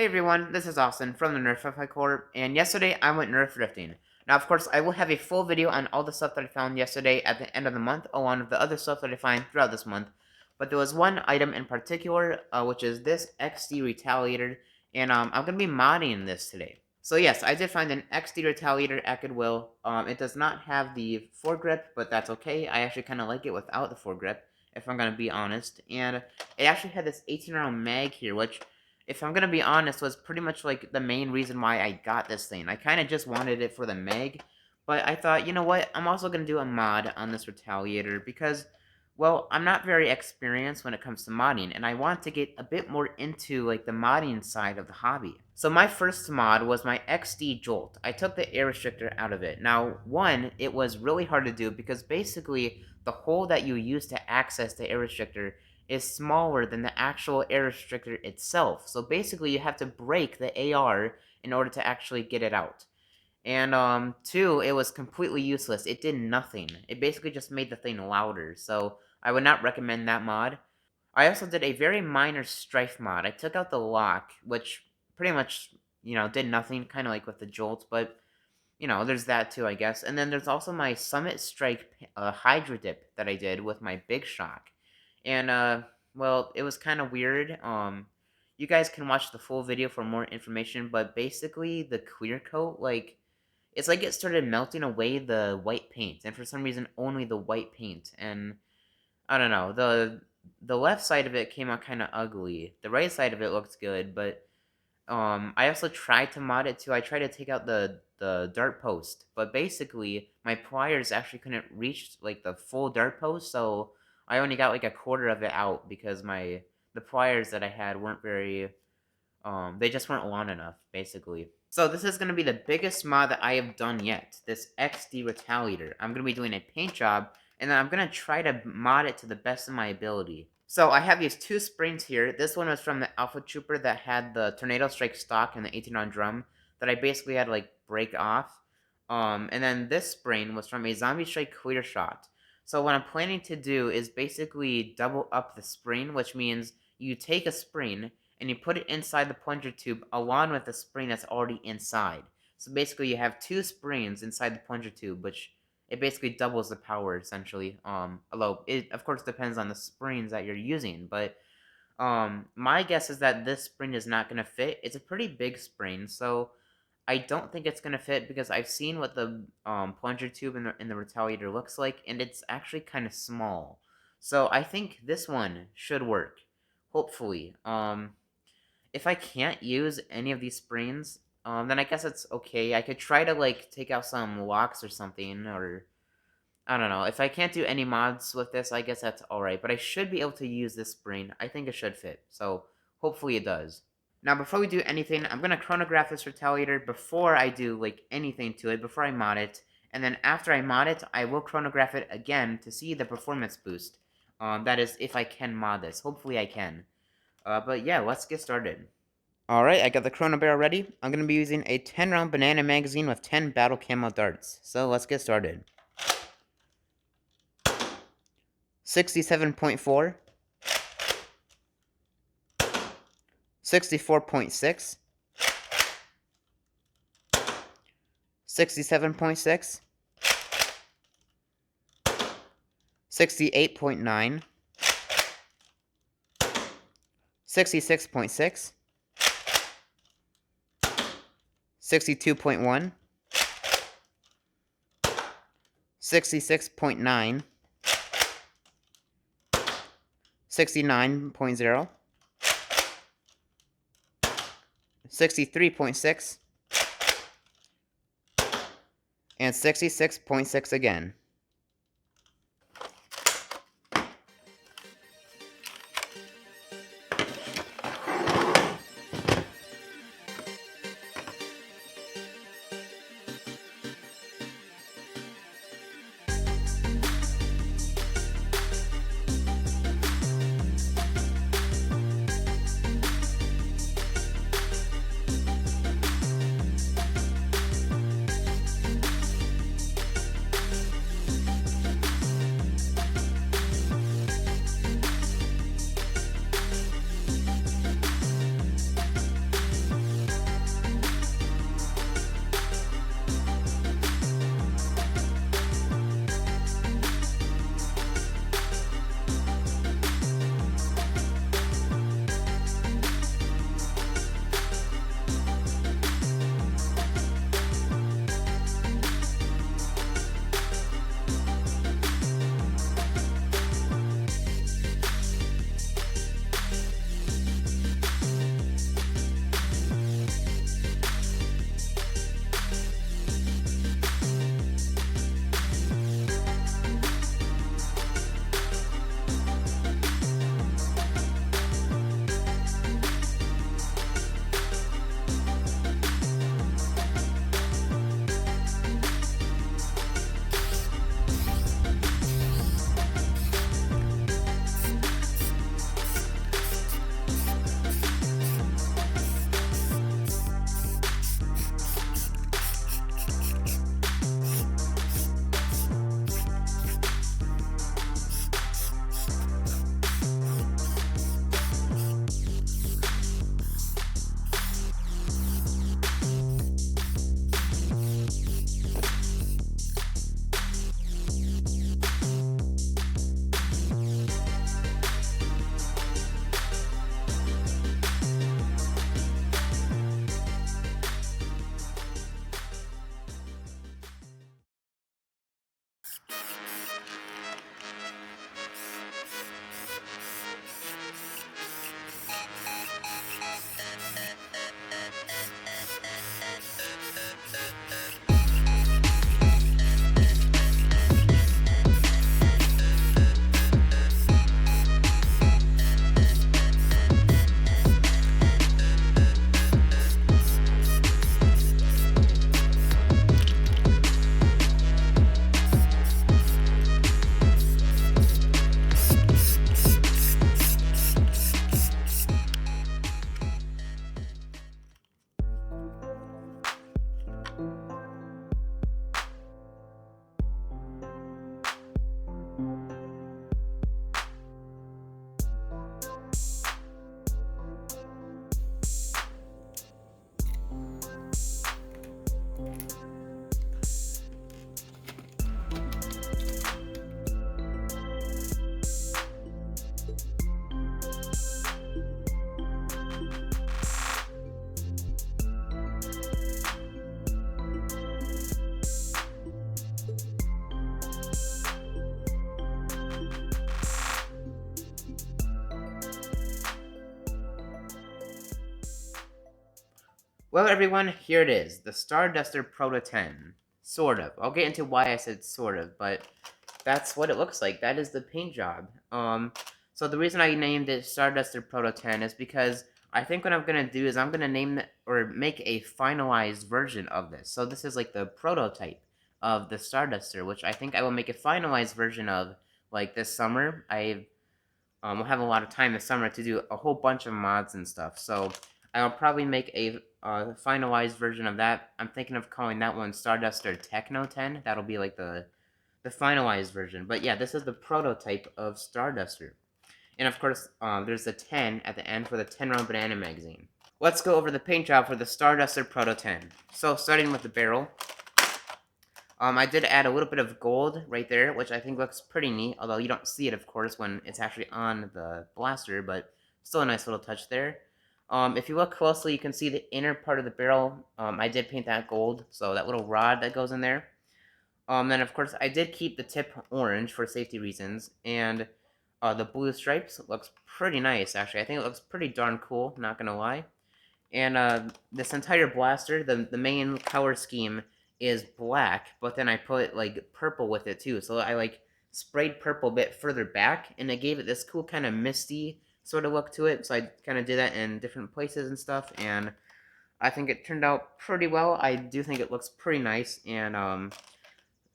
Hey everyone, this is Austin from the Nerf Corp, and yesterday I went Nerf drifting. Now, of course, I will have a full video on all the stuff that I found yesterday at the end of the month, along with the other stuff that I find throughout this month. But there was one item in particular, which is this XD Retaliator, and I'm going to be modding this today. So yes, I did find an XD Retaliator at Goodwill. It does not have the foregrip, but that's okay. I actually kind of like it without the foregrip, if I'm going to be honest. And it actually had this 18-round mag here, which, if I'm gonna be honest, was pretty much like the main reason why I got this thing. I kind of just wanted it for the Meg, but I thought, you know what, I'm also gonna do a mod on this Retaliator because, well, I'm not very experienced when it comes to modding, and I want to get a bit more into like the modding side of the hobby. So my first mod was my XD Jolt. I took the air restrictor out of it. Now, one, it was really hard to do because basically the hole that you use to access the air restrictor is smaller than the actual air restrictor itself. So basically, you have to break the AR in order to actually get it out. And two, it was completely useless. It did nothing. It basically just made the thing louder. So I would not recommend that mod. I also did a very minor Strife mod. I took out the lock, which pretty much, did nothing, kind of like with the Jolt, but there's that too, I guess. And then there's also my Summit Strike Hydra Dip that I did with my Big Shock. And, well, it was kind of weird. You guys can watch the full video for more information, but basically the clear coat, it's like it started melting away the white paint, and for some reason only the white paint. And I don't know, the left side of it came out kind of ugly. The right side of it looked good, but I also tried to mod it too. I tried to take out the dart post, but basically my pliers actually couldn't reach like the full dart post, so I only got like a quarter of it out because the pliers that I had weren't very they just weren't long enough, basically. So this is gonna be the biggest mod that I have done yet. This XD Retaliator. I'm gonna be doing a paint job, and then I'm gonna try to mod it to the best of my ability. So I have these two springs here. This one was from the Alpha Trooper that had the Tornado Strike stock and the 18-round drum that I basically had to like break off. And then this spring was from a Zombie Strike Clear Shot. So what I'm planning to do is basically double up the spring, which means you take a spring and you put it inside the plunger tube along with the spring that's already inside. So basically you have two springs inside the plunger tube, which it basically doubles the power essentially. Although it of course depends on the springs that you're using, but my guess is that this spring is not gonna fit. It's a pretty big spring, so I don't think it's gonna fit because I've seen what the plunger tube in the Retaliator looks like, and it's actually kind of small. So I think this one should work, hopefully. If I can't use any of these springs, then I guess it's okay. I could try to like take out some locks or something, or I don't know. If I can't do any mods with this, I guess that's alright. But I should be able to use this spring. I think it should fit. So hopefully it does. Now, before we do anything, I'm going to chronograph this Retaliator before I do like anything to it, before I mod it. And then after I mod it, I will chronograph it again to see the performance boost. That is, if I can mod this. Hopefully I can. But yeah, let's get started. Alright, I got the Chrono Barrel ready. I'm going to be using a 10-round banana magazine with 10 battle camo darts. So let's get started. 67.4, 64.6, 67.6, 68.9, 66.6, 62.1, 66.9, 69.0, 63.6, and 66.6 again. Well, everyone, here it is, the Starduster Proto-10. Sort of. I'll get into why I said sort of, but that's what it looks like. That is the paint job. So the reason I named it Starduster Proto-10 is because I think what I'm gonna do is I'm gonna name it or make a finalized version of this. So this is like the prototype of the Starduster, which I think I will make a finalized version of like this summer. We'll have a lot of time this summer to do a whole bunch of mods and stuff. So I'll probably make a finalized version of that. I'm thinking of calling that one Starduster Techno 10. That'll be like the finalized version. But yeah, this is the prototype of Starduster. And of course, there's the 10 at the end for the 10 round banana magazine. Let's go over the paint job for the Starduster Proto 10. So starting with the barrel, I did add a little bit of gold right there, which I think looks pretty neat, although you don't see it, of course, when it's actually on the blaster, but still a nice little touch there. If you look closely, you can see the inner part of the barrel. I did paint that gold, so that little rod that goes in there. Then, of course, I did keep the tip orange for safety reasons, and the blue stripes looks pretty nice, actually. I think it looks pretty darn cool, not gonna lie. And this entire blaster, the main color scheme is black, but then I put like purple with it too. So I like sprayed purple a bit further back, and it gave it this cool kind of misty sort of look to it. So I kind of did that in different places and stuff, and I think it turned out pretty well. I do think it looks pretty nice, and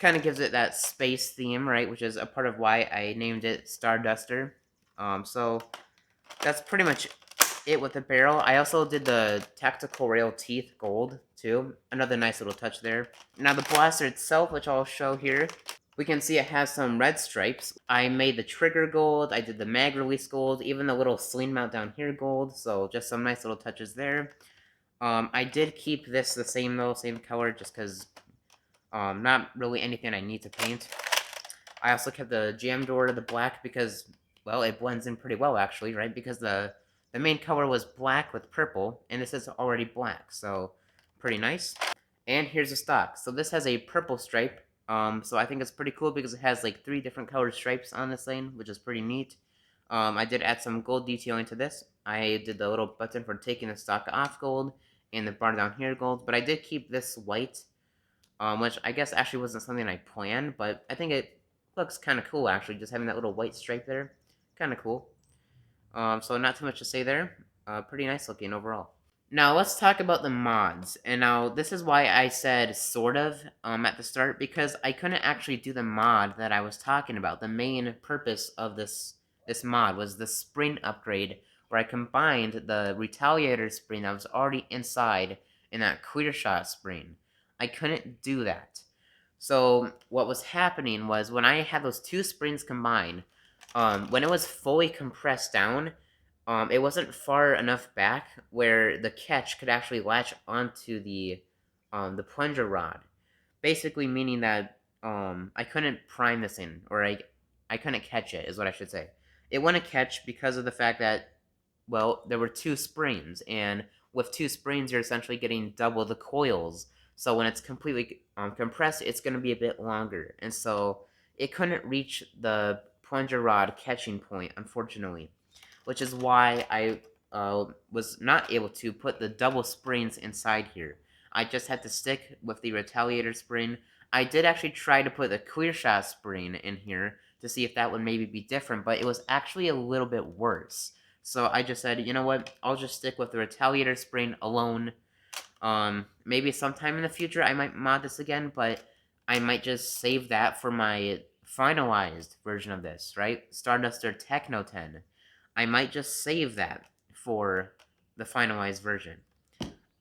kind of gives it that space theme, right? Which is a part of why I named it Starduster. So that's pretty much it with the barrel. I also did the tactical rail teeth gold too. Another nice little touch there. Now the blaster itself, which I'll show here, we can see it has some red stripes. I made the trigger gold, I did the mag release gold, even the little sling mount down here gold, so just some nice little touches there. I did keep this the same though, same color, just because not really anything I need to paint. I also kept the jam door to the black because, well, it blends in pretty well actually, right? Because the main color was black with purple, and this is already black, so pretty nice. And here's the stock. So this has a purple stripe, so I think it's pretty cool because it has like 3 different colored stripes on this lane, which is pretty neat. I did add some gold detailing to this. I did the little button for taking the stock off gold, and the bar down here gold, but I did keep this white, which I guess actually wasn't something I planned, but I think it looks kind of cool actually, just having that little white stripe there. Kind of cool. So not too much to say there. Pretty nice looking overall. Now let's talk about the mods. And now this is why I said sort of at the start, because I couldn't actually do the mod that I was talking about. The main purpose of this mod was the spring upgrade, where I combined the Retaliator spring that was already inside in that clear shot spring. I couldn't do that. So what was happening was when I had those 2 springs combined, when it was fully compressed down, it wasn't far enough back where the catch could actually latch onto the plunger rod. Basically meaning that I couldn't prime this in, or I couldn't catch it, is what I should say. It wouldn't catch because of the fact that, well, there were 2 springs, and with 2 springs, you're essentially getting double the coils. So when it's completely compressed, it's going to be a bit longer, and so it couldn't reach the plunger rod catching point, unfortunately, which is why I was not able to put the double springs inside here. I just had to stick with the Retaliator spring. I did actually try to put the clear shot spring in here to see if that would maybe be different, but it was actually a little bit worse. So I just said, you know what, I'll just stick with the Retaliator spring alone. Maybe sometime in the future I might mod this again, but I might just save that for my finalized version of this, right? Starduster Techno 10. I might just save that for the finalized version.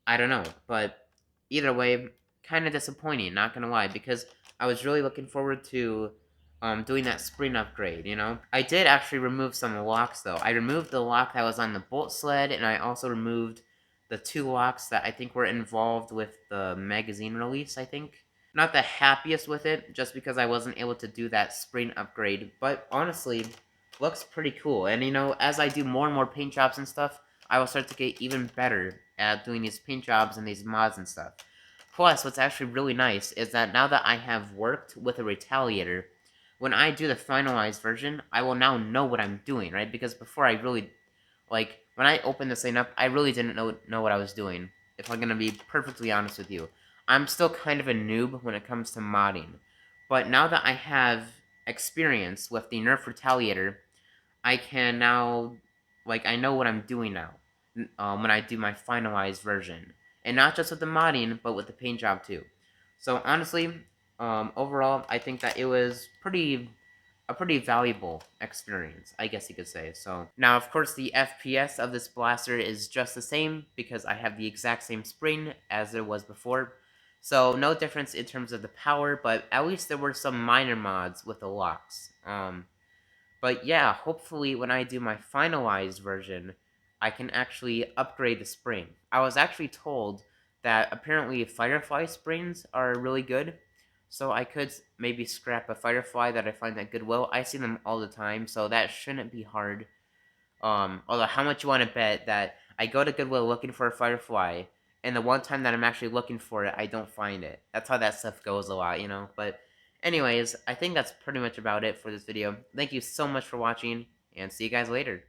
I don't know, but either way, kind of disappointing, not gonna lie, because I was really looking forward to doing that spring upgrade, you know? I did actually remove some locks, though. I removed the lock that was on the bolt sled, and I also removed the 2 locks that I think were involved with the magazine release, I think. Not the happiest with it, just because I wasn't able to do that spring upgrade, but honestly, looks pretty cool. And you know, as I do more and more paint jobs and stuff, I will start to get even better at doing these paint jobs and these mods and stuff. Plus, what's actually really nice is that now that I have worked with a Retaliator, when I do the finalized version, I will now know what I'm doing, right? Because before I really, like, when I opened this thing up, I really didn't know what I was doing. if I'm gonna be perfectly honest with you. I'm still kind of a noob when it comes to modding. But now that I have experience with the Nerf Retaliator, I can now, like, I know what I'm doing now when I do my finalized version. And not just with the modding, but with the paint job too. So honestly, overall, I think that it was a pretty valuable experience, I guess you could say. So now, of course, the FPS of this blaster is just the same because I have the exact same spring as it was before. So no difference in terms of the power, but at least there were some minor mods with the locks. But yeah, hopefully when I do my finalized version, I can actually upgrade the spring. I was actually told that apparently Firefly springs are really good, so I could maybe scrap a Firefly that I find at Goodwill. I see them all the time, so that shouldn't be hard. Although how much you want to bet that I go to Goodwill looking for a Firefly, and the one time that I'm actually looking for it, I don't find it. That's how that stuff goes a lot, you know? But anyways, I think that's pretty much about it for this video. Thank you so much for watching, and see you guys later.